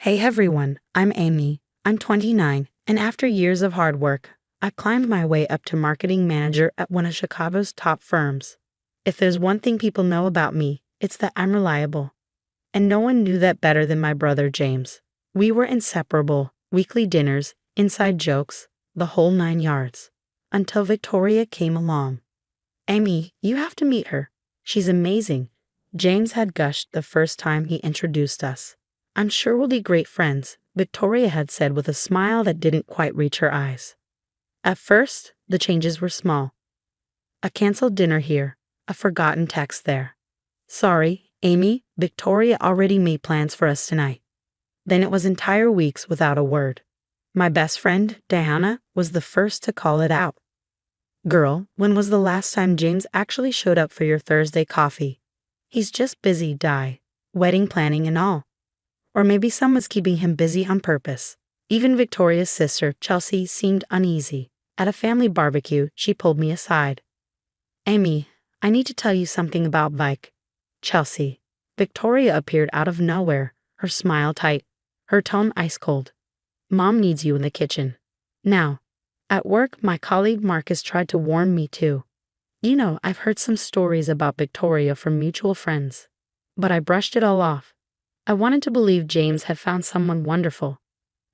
Hey everyone, I'm Amy. I'm 29, and after years of hard work, I climbed my way up to marketing manager at one of Chicago's top firms. If there's one thing people know about me, it's that I'm reliable. And no one knew that better than my brother James. We were inseparable, weekly dinners, inside jokes, the whole 9 yards. Until Victoria came along. Amy, you have to meet her. She's amazing. James had gushed the first time he introduced us. I'm sure we'll be great friends, Victoria had said with a smile that didn't quite reach her eyes. At first, the changes were small. A canceled dinner here, a forgotten text there. Sorry, Amy, Victoria already made plans for us tonight. Then it was entire weeks without a word. My best friend, Diana, was the first to call it out. Girl, when was the last time James actually showed up for your Thursday coffee? He's just busy, wedding planning and all. Or maybe someone's keeping him busy on purpose. Even Victoria's sister, Chelsea, seemed uneasy. At a family barbecue, she pulled me aside. Amy, I need to tell you something about Vike. Chelsea. Victoria appeared out of nowhere, her smile tight, her tone ice cold. Mom needs you in the kitchen. Now. At work, my colleague Marcus tried to warn me too. You know, I've heard some stories about Victoria from mutual friends. But I brushed it all off. I wanted to believe James had found someone wonderful.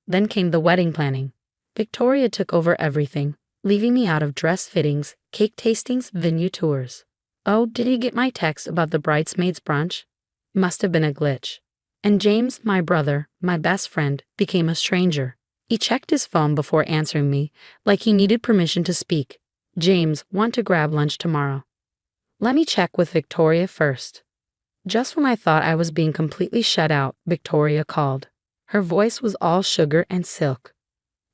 Then came the wedding planning. Victoria took over everything, leaving me out of dress fittings, cake tastings, venue tours. Oh, did you get my text about the bridesmaids brunch? Must have been a glitch. And James, my brother, my best friend, became a stranger. He checked his phone before answering me, like he needed permission to speak. James, want to grab lunch tomorrow? Let me check with Victoria first. Just when I thought I was being completely shut out, Victoria called. Her voice was all sugar and silk.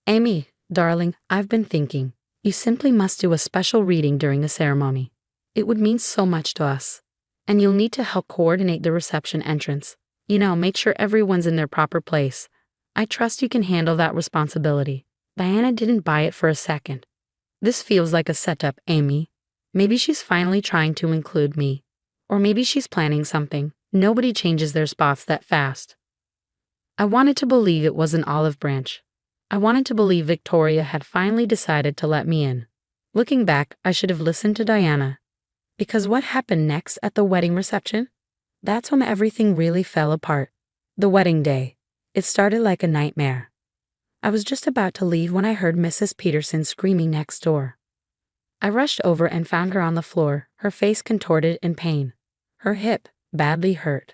Amy, darling, I've been thinking. You simply must do a special reading during the ceremony. It would mean so much to us. And you'll need to help coordinate the reception entrance. You know, make sure everyone's in their proper place. I trust you can handle that responsibility. Diana didn't buy it for a second. This feels like a setup, Amy. Maybe she's finally trying to include me. Or maybe she's planning something. Nobody changes their spots that fast. I wanted to believe it was an olive branch. I wanted to believe Victoria had finally decided to let me in. Looking back, I should have listened to Diana. Because what happened next at the wedding reception? That's when everything really fell apart. The wedding day. It started like a nightmare. I was just about to leave when I heard Mrs. Peterson screaming next door. I rushed over and found her on the floor, her face contorted in pain. Her hip, badly hurt.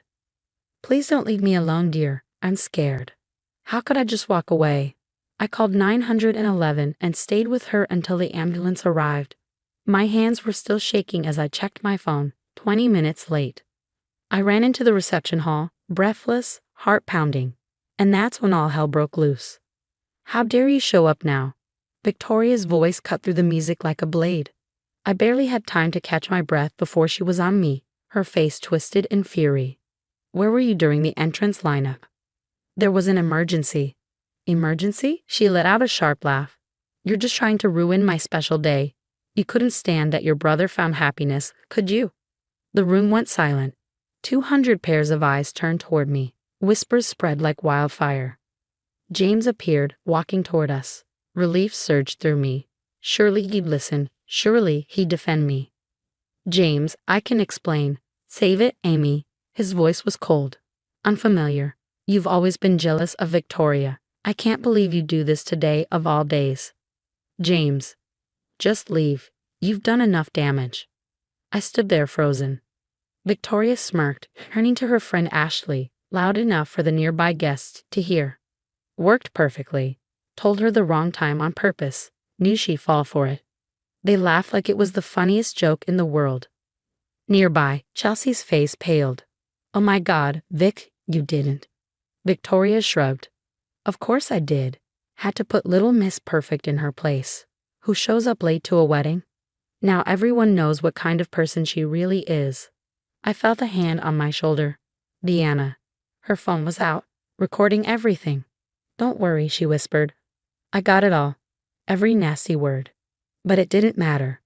Please don't leave me alone, dear. I'm scared. How could I just walk away? I called 911 and stayed with her until the ambulance arrived. My hands were still shaking as I checked my phone, 20 minutes late. I ran into the reception hall, breathless, heart pounding. And that's when all hell broke loose. How dare you show up now? Victoria's voice cut through the music like a blade. I barely had time to catch my breath before she was on me, her face twisted in fury. Where were you during the entrance lineup? There was an emergency. Emergency? She let out a sharp laugh. You're just trying to ruin my special day. You couldn't stand that your brother found happiness, could you? The room went silent. 200 pairs of eyes turned toward me. Whispers spread like wildfire. James appeared, walking toward us. Relief surged through me. Surely he'd listen. Surely he'd defend me. James, I can explain. Save it, Amy. His voice was cold. Unfamiliar. You've always been jealous of Victoria. I can't believe you do this today of all days. James. Just leave. You've done enough damage. I stood there frozen. Victoria smirked, turning to her friend Ashley, loud enough for the nearby guests to hear. Worked perfectly. Told her the wrong time on purpose. Knew she'd fall for it. They laughed like it was the funniest joke in the world. Nearby, Chelsea's face paled. Oh my God, Vic, you didn't. Victoria shrugged. Of course I did. Had to put little Miss Perfect in her place. Who shows up late to a wedding? Now everyone knows what kind of person she really is. I felt a hand on my shoulder. Deanna. Her phone was out, recording everything. Don't worry, she whispered. I got it all. Every nasty word. But it didn't matter.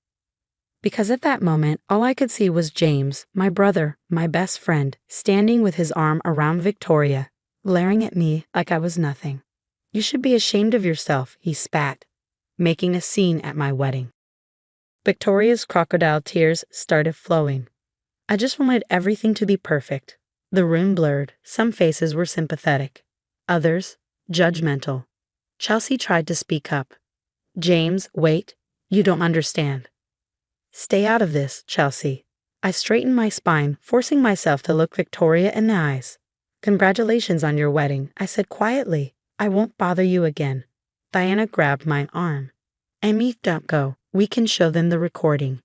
Because at that moment, all I could see was James, my brother, my best friend, standing with his arm around Victoria. glaring at me like I was nothing. You should be ashamed of yourself, he spat, making a scene at my wedding. Victoria's crocodile tears started flowing. I just wanted everything to be perfect. The room blurred. Some faces were sympathetic. Others, judgmental. Chelsea tried to speak up. James, wait. You don't understand. Stay out of this, Chelsea. I straightened my spine, forcing myself to look Victoria in the eyes. Congratulations on your wedding, I said quietly. I won't bother you again. Diana grabbed my arm. Amy, don't go. We can show them the recording.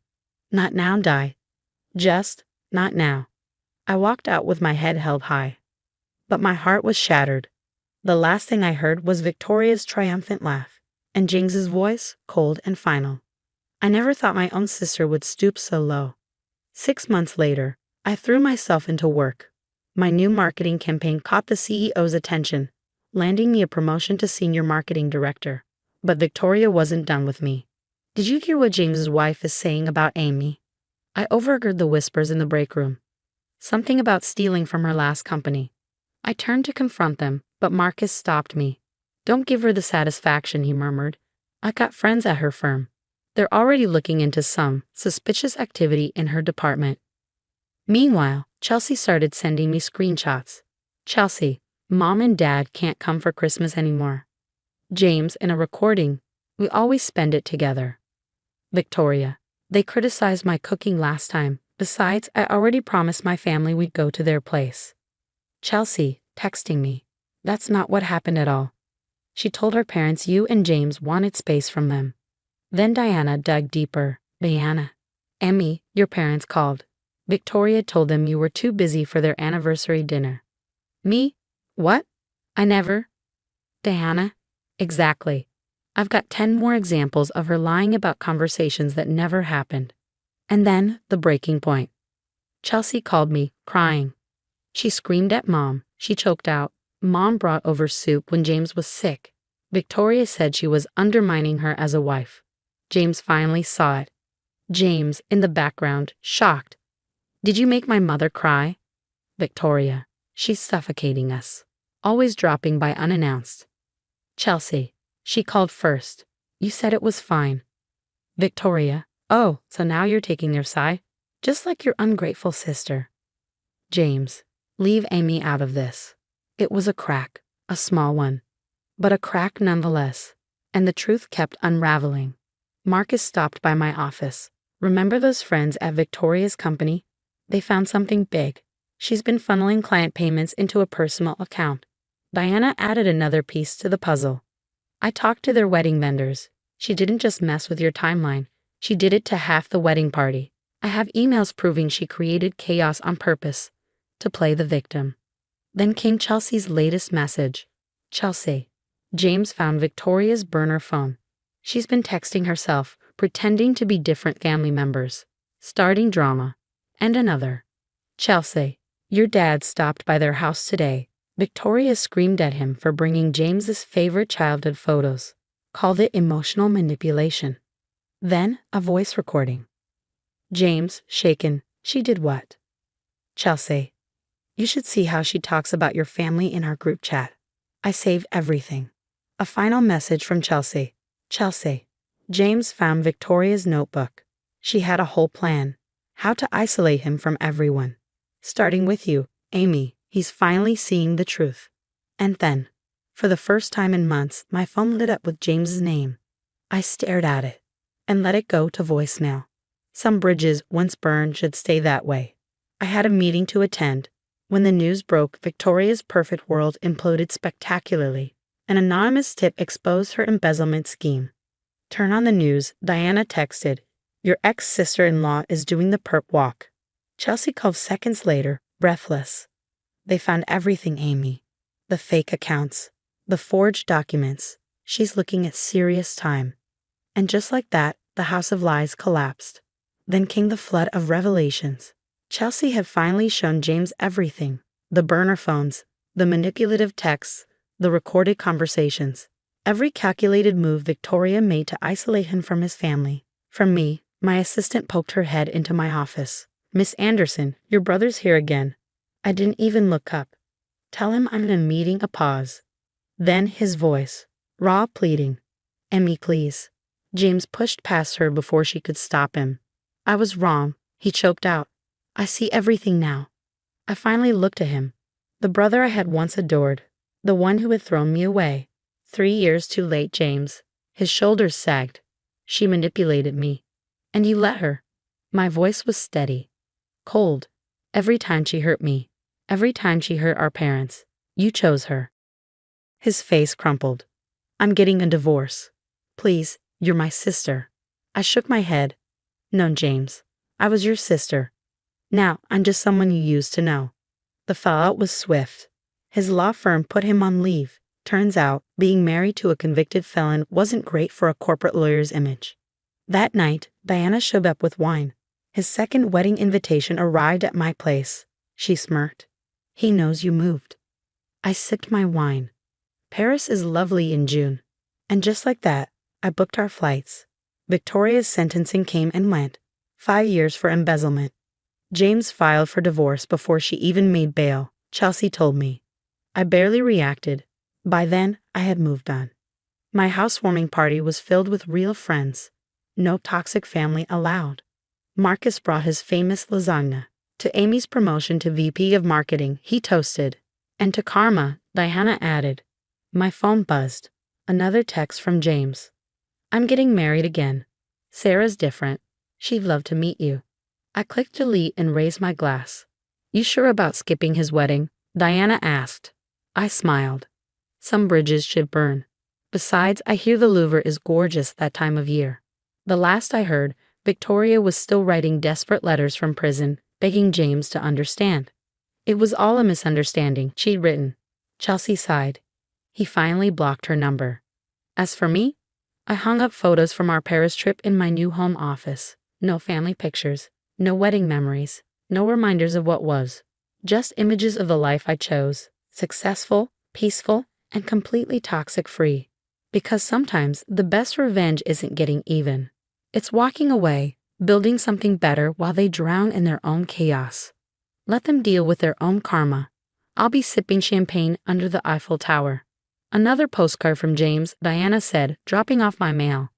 Not now, Di. Just, not now. I walked out with my head held high. But my heart was shattered. The last thing I heard was Victoria's triumphant laugh, and James's voice, cold and final. I never thought my own sister would stoop so low. 6 months later, I threw myself into work. My new marketing campaign caught the CEO's attention, landing me a promotion to senior marketing director. But Victoria wasn't done with me. Did you hear what James's wife is saying about Amy? I overheard the whispers in the break room. Something about stealing from her last company. I turned to confront them, but Marcus stopped me. Don't give her the satisfaction, he murmured. I got friends at her firm. They're already looking into some suspicious activity in her department. Meanwhile, Chelsea started sending me screenshots. Chelsea, Mom and Dad can't come for Christmas anymore. James, in a recording, we always spend it together. Victoria, they criticized my cooking last time. Besides, I already promised my family we'd go to their place. Chelsea, texting me. That's not what happened at all. She told her parents you and James wanted space from them. Then Diana dug deeper. Diana. Emmy, your parents called. Victoria told them you were too busy for their anniversary dinner. Me? What? I never. Diana? Exactly. I've got 10 more examples of her lying about conversations that never happened. And then, the breaking point. Chelsea called me, crying. She screamed at Mom. She choked out. Mom brought over soup when James was sick. Victoria said she was undermining her as a wife. James finally saw it. James, in the background, shocked. Did you make my mother cry? Victoria, she's suffocating us. Always dropping by unannounced. Chelsea, she called first. You said it was fine. Victoria, oh, so now you're taking their side? Just like your ungrateful sister. James, leave Amy out of this. It was a crack, a small one, but a crack nonetheless, and the truth kept unraveling. Marcus stopped by my office. Remember those friends at Victoria's company? They found something big. She's been funneling client payments into a personal account. Diana added another piece to the puzzle. I talked to their wedding vendors. She didn't just mess with your timeline. She did it to half the wedding party. I have emails proving she created chaos on purpose, to play the victim. Then came Chelsea's latest message. Chelsea, James found Victoria's burner phone. She's been texting herself, pretending to be different family members, starting drama. And another. Chelsea, your dad stopped by their house today. Victoria screamed at him for bringing James's favorite childhood photos, called it emotional manipulation. Then a voice recording. James, shaken, she did what? Chelsea, you should see how she talks about your family in our group chat. I save everything. A final message from Chelsea. Chelsea, James found Victoria's notebook. She had a whole plan. How to isolate him from everyone. Starting with you, Amy. He's finally seeing the truth. And then, for the first time in months, my phone lit up with James's name. I stared at it and let it go to voicemail. Some bridges once burned should stay that way. I had a meeting to attend. When the news broke, Victoria's perfect world imploded spectacularly. An anonymous tip exposed her embezzlement scheme. Turn on the news, Diana texted. Your ex-sister-in-law is doing the perp walk. Chelsea called seconds later, breathless. They found everything, Amy. The fake accounts, the forged documents. She's looking at serious time. And just like that, the house of lies collapsed. Then came the flood of revelations. Chelsea had finally shown James everything. The burner phones, the manipulative texts, the recorded conversations. Every calculated move Victoria made to isolate him from his family. From me, my assistant poked her head into my office. Miss Anderson, your brother's here again. I didn't even look up. Tell him I'm in a meeting. A pause. Then his voice, raw, pleading. Emmy, please. James pushed past her before she could stop him. I was wrong, he choked out. I see everything now. I finally looked at him. The brother I had once adored. The one who had thrown me away. 3 years too late, James. His shoulders sagged. She manipulated me. And you let her. My voice was steady. Cold. Every time she hurt me. Every time she hurt our parents. You chose her. His face crumpled. I'm getting a divorce. Please, you're my sister. I shook my head. No, James. I was your sister. Now, I'm just someone you used to know. The fallout was swift. His law firm put him on leave. Turns out, being married to a convicted felon wasn't great for a corporate lawyer's image. That night, Diana showed up with wine. His second wedding invitation arrived at my place. She smirked. He knows you moved. I sipped my wine. Paris is lovely in June. And just like that, I booked our flights. Victoria's sentencing came and went. 5 years for embezzlement. James filed for divorce before she even made bail, Chelsea told me. I barely reacted. By then, I had moved on. My housewarming party was filled with real friends. No toxic family allowed. Marcus brought his famous lasagna. To Amy's promotion to VP of Marketing, he toasted. And to Karma, Diana added. My phone buzzed. Another text from James. I'm getting married again. Sarah's different. She'd love to meet you. I clicked delete and raised my glass. You sure about skipping his wedding? Diana asked. I smiled. Some bridges should burn. Besides, I hear the Louvre is gorgeous that time of year. The last I heard, Victoria was still writing desperate letters from prison, begging James to understand. It was all a misunderstanding, she'd written. Chelsea sighed. He finally blocked her number. As for me, I hung up photos from our Paris trip in my new home office. No family pictures, no wedding memories, no reminders of what was. Just images of the life I chose, successful, peaceful, and completely toxic-free. Because sometimes the best revenge isn't getting even. It's walking away, building something better while they drown in their own chaos. Let them deal with their own karma. I'll be sipping champagne under the Eiffel Tower. Another postcard from James, Diana said, dropping off my mail.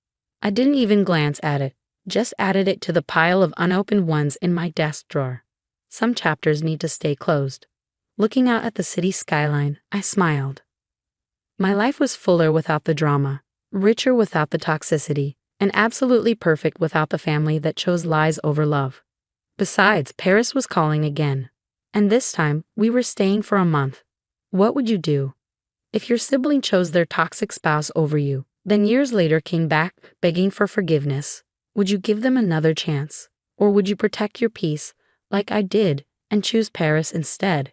I didn't even glance at it, just added it to the pile of unopened ones in my desk drawer. Some chapters need to stay closed. Looking out at the city skyline, I smiled. My life was fuller without the drama, richer without the toxicity, and absolutely perfect without the family that chose lies over love. Besides, Paris was calling again. And this time, we were staying for a month. What would you do? If your sibling chose their toxic spouse over you, then years later came back begging for forgiveness, would you give them another chance? Or would you protect your peace, like I did, and choose Paris instead?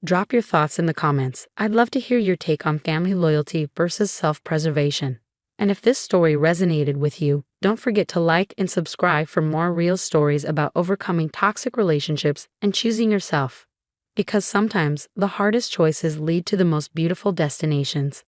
Drop your thoughts in the comments. I'd love to hear your take on family loyalty versus self-preservation. And if this story resonated with you, don't forget to like and subscribe for more real stories about overcoming toxic relationships and choosing yourself. Because sometimes the hardest choices lead to the most beautiful destinations.